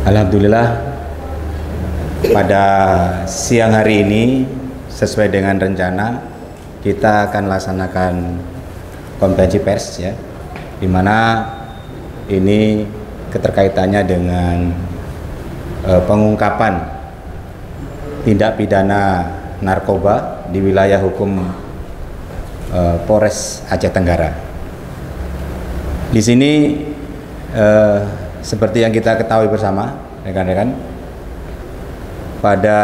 Alhamdulillah pada siang hari ini sesuai dengan rencana kita akan laksanakan konferensi pers ya, di mana ini keterkaitannya dengan pengungkapan tindak pidana narkoba di wilayah hukum Polres Aceh Tenggara. Di sini seperti yang kita ketahui bersama rekan-rekan, pada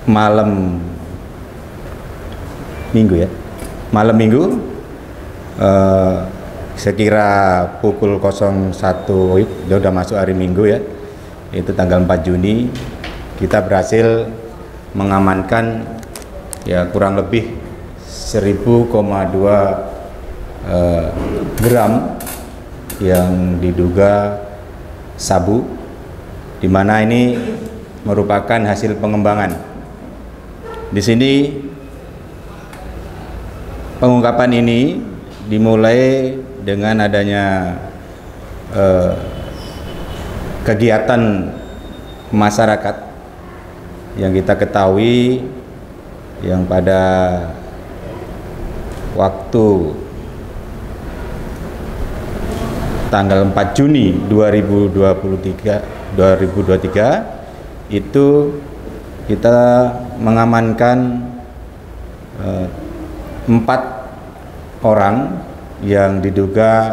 malam minggu sekira pukul 01, ya udah masuk hari Minggu ya, itu tanggal 4 Juni kita berhasil mengamankan ya kurang lebih 1000,2 gram yang diduga sabu, di mana ini merupakan hasil pengembangan. Di sini pengungkapan ini dimulai dengan adanya kegiatan masyarakat yang kita ketahui yang pada waktu tanggal 4 Juni 2023 itu kita mengamankan 4 orang yang diduga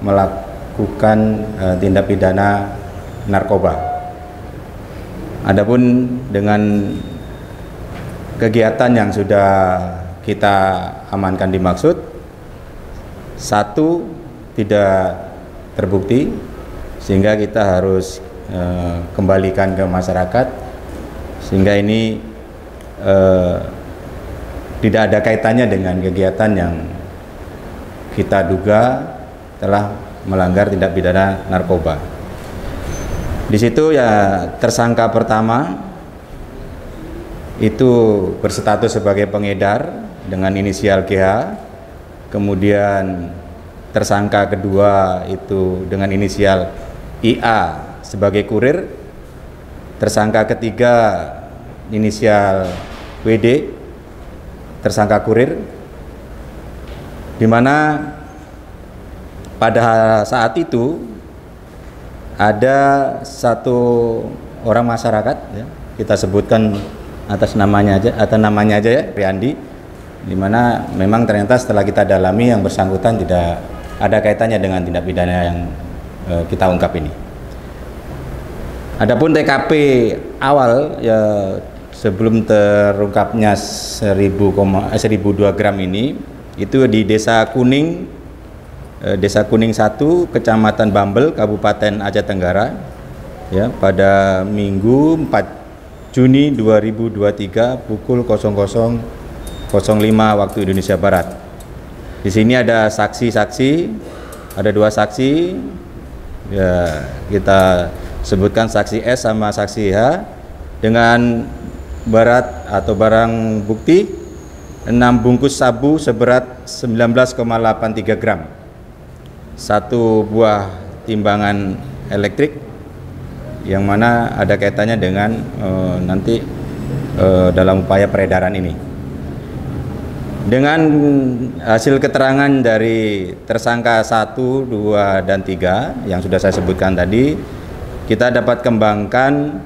melakukan tindak pidana narkoba. Adapun dengan kegiatan yang sudah kita amankan dimaksud, 1 tidak terbukti sehingga kita harus kembalikan ke masyarakat, sehingga ini tidak ada kaitannya dengan kegiatan yang kita duga telah melanggar tindak pidana narkoba. Di situ ya tersangka pertama itu berstatus sebagai pengedar dengan inisial GH, kemudian tersangka kedua itu dengan inisial IA sebagai kurir, tersangka ketiga inisial WD, tersangka kurir, di mana pada saat itu ada 1 orang masyarakat ya, kita sebutkan atas namanya aja ya, Riyandi, di mana memang ternyata setelah kita dalami yang bersangkutan tidak ada kaitannya dengan tindak pidana yang kita ungkap ini. Adapun TKP awal ya sebelum terungkapnya 1002 gram ini itu di Desa Kuning 1, Kecamatan Bambel, Kabupaten Aceh Tenggara ya, pada Minggu 4 Juni 2023 pukul 00.05 waktu Indonesia Barat. Di sini ada saksi-saksi, ada 2 saksi ya, kita sebutkan saksi S sama saksi H, dengan barang bukti 6 bungkus sabu seberat 19,83 gram, 1 buah timbangan elektrik yang mana ada kaitannya dengan nanti dalam upaya peredaran ini. Dengan hasil keterangan dari tersangka 1, 2, dan 3 yang sudah saya sebutkan tadi, kita dapat kembangkan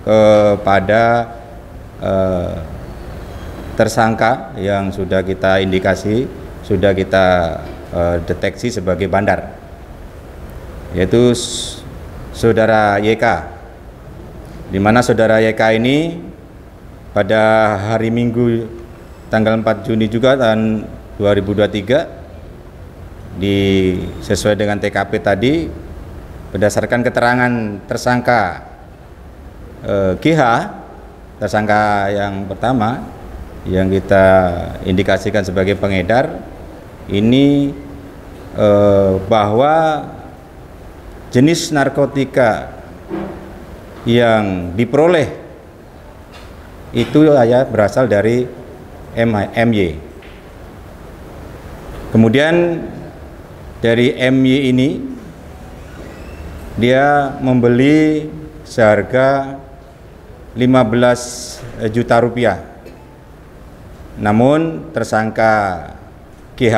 kepada tersangka yang sudah kita indikasi, sudah kita deteksi sebagai bandar, yaitu saudara YK, di mana saudara YK ini pada hari Minggu tanggal 4 Juni juga tahun 2023 sesuai dengan TKP tadi, berdasarkan keterangan tersangka GH, tersangka yang pertama yang kita indikasikan sebagai pengedar ini, bahwa jenis narkotika yang diperoleh itu ya berasal dari MY. Kemudian dari MY ini dia membeli seharga 15 juta rupiah. Namun tersangka GH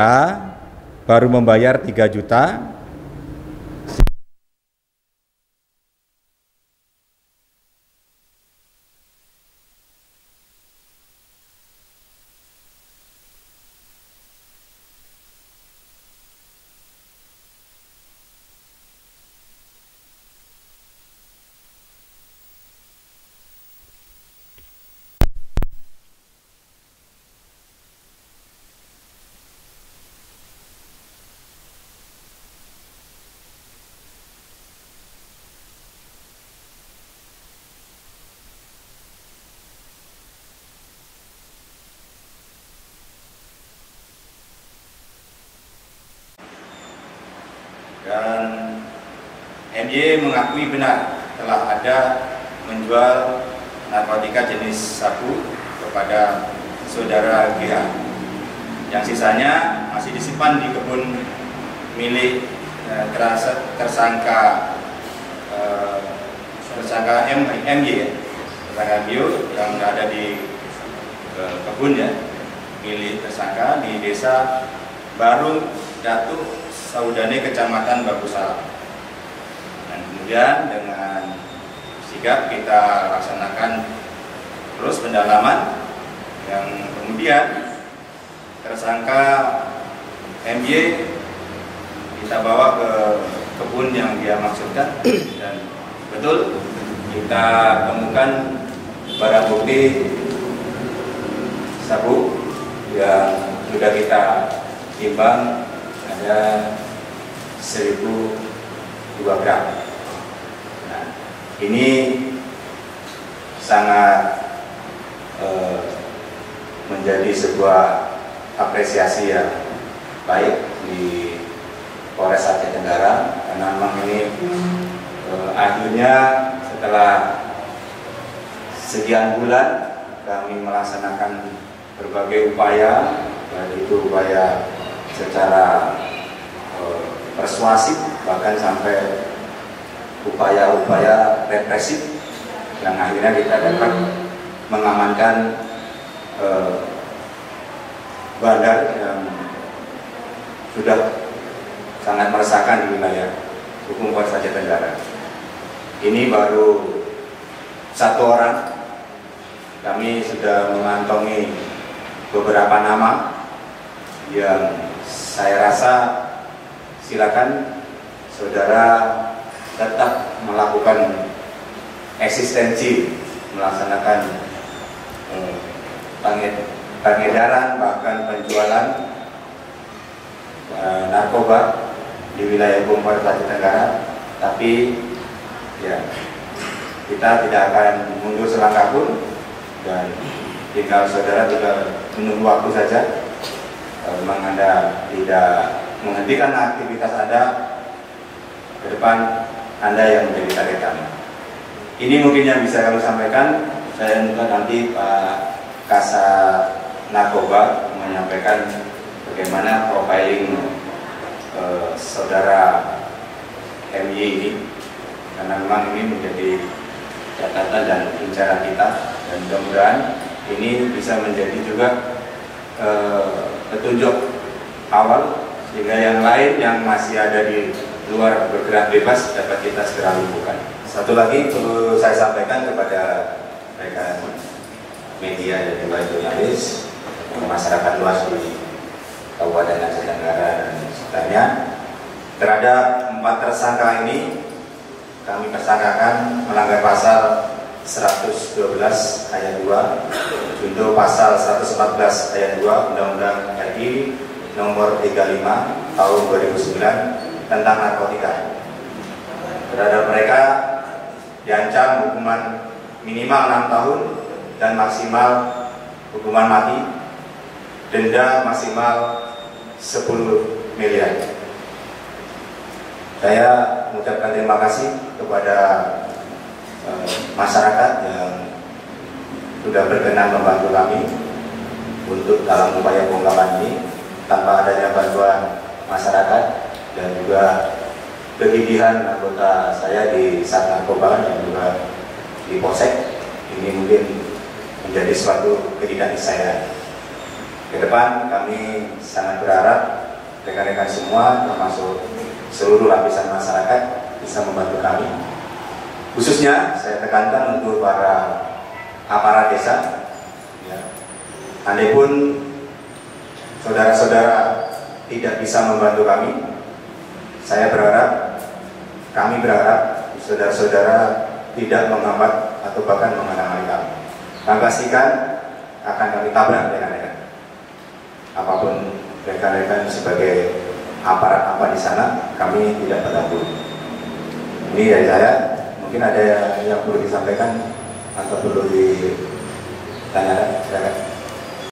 baru membayar 3 juta. Dan MY mengakui benar telah ada menjual narkotika jenis sabu kepada saudara GH. Yang sisanya masih disimpan di kebun milik tersangka MY ya, tersangka MY yang ada di kebun ya, milik tersangka di desa Barung Datu Saudane, Kecamatan Bagusalam. Dan kemudian dengan sigap kita laksanakan terus pendalaman, yang kemudian tersangka MY kita bawa ke kebun yang dia maksudkan, dan betul kita temukan barang bukti sabu yang sudah kita timbang ada 1.002 gram. Nah, ini sangat menjadi sebuah apresiasi yang baik di Polres Aceh Tenggara, karena memang ini akhirnya setelah sekian bulan kami melaksanakan berbagai upaya, baik itu upaya secara persuasif, bahkan sampai upaya-upaya represif, yang akhirnya kita dapat mengamankan bandar yang sudah sangat meresahkan di wilayah hukum Polres Aceh Tenggara. Ini baru 1 orang, kami sudah mengantongi beberapa nama yang saya rasa silakan saudara tetap melakukan eksistensi, melaksanakan pengedaran bahkan penjualan narkoba di wilayah hukum Polres Aceh Tenggara. Tapi ya, kita tidak akan mundur selangkah pun, dan tinggal saudara juga menunggu waktu saja. Memang Anda tidak menghentikan aktivitas Anda, ke depan Anda yang menjadi target kami. Ini mungkin yang bisa kami sampaikan. Saya juga nanti Pak Kasat Narkoba menyampaikan bagaimana profiling saudara MY ini, karena memang ini menjadi catatan dan incaran kita, dan mudah-mudahan ini bisa menjadi juga petunjuk awal, sehingga yang lain yang masih ada di luar bergerak bebas dapat kita segera lumpuhkan. Satu lagi perlu saya sampaikan kepada rekan media dan juga jurnalis, masyarakat luas di Kabupaten Aceh Tenggara dan sekitarnya, terhadap 4 tersangka ini kami persangkakan melanggar pasal 112 ayat 2 junto pasal 114 ayat 2 Undang-Undang RI nomor 35 tahun 2009 tentang narkotika. Terhadap mereka diancam hukuman minimal 6 tahun dan maksimal hukuman mati, denda maksimal 10 miliar. Saya mengucapkan terima kasih kepada masyarakat yang sudah berkenan membantu kami untuk dalam upaya pengungkapan ini. Tanpa adanya bantuan masyarakat dan juga kegigihan anggota saya di Sat Narkoba dan juga di Polsek ini mungkin menjadi suatu ketidakniscayaan. Ke depan kami sangat berharap rekan-rekan semua termasuk seluruh lapisan masyarakat bisa membantu kami. Khususnya saya tekankan untuk para aparat desa, ya. Andai pun saudara-saudara tidak bisa membantu kami, kami berharap saudara-saudara tidak menghambat atau bahkan menghalangi kami. Kami pastikan akan kami tabrak rekan-rekan. Apapun rekan-rekan sebagai aparat apa di sana, kami tidak peduli. Ini dari saya. Mungkin ada yang perlu disampaikan atau perlu ditanyakan.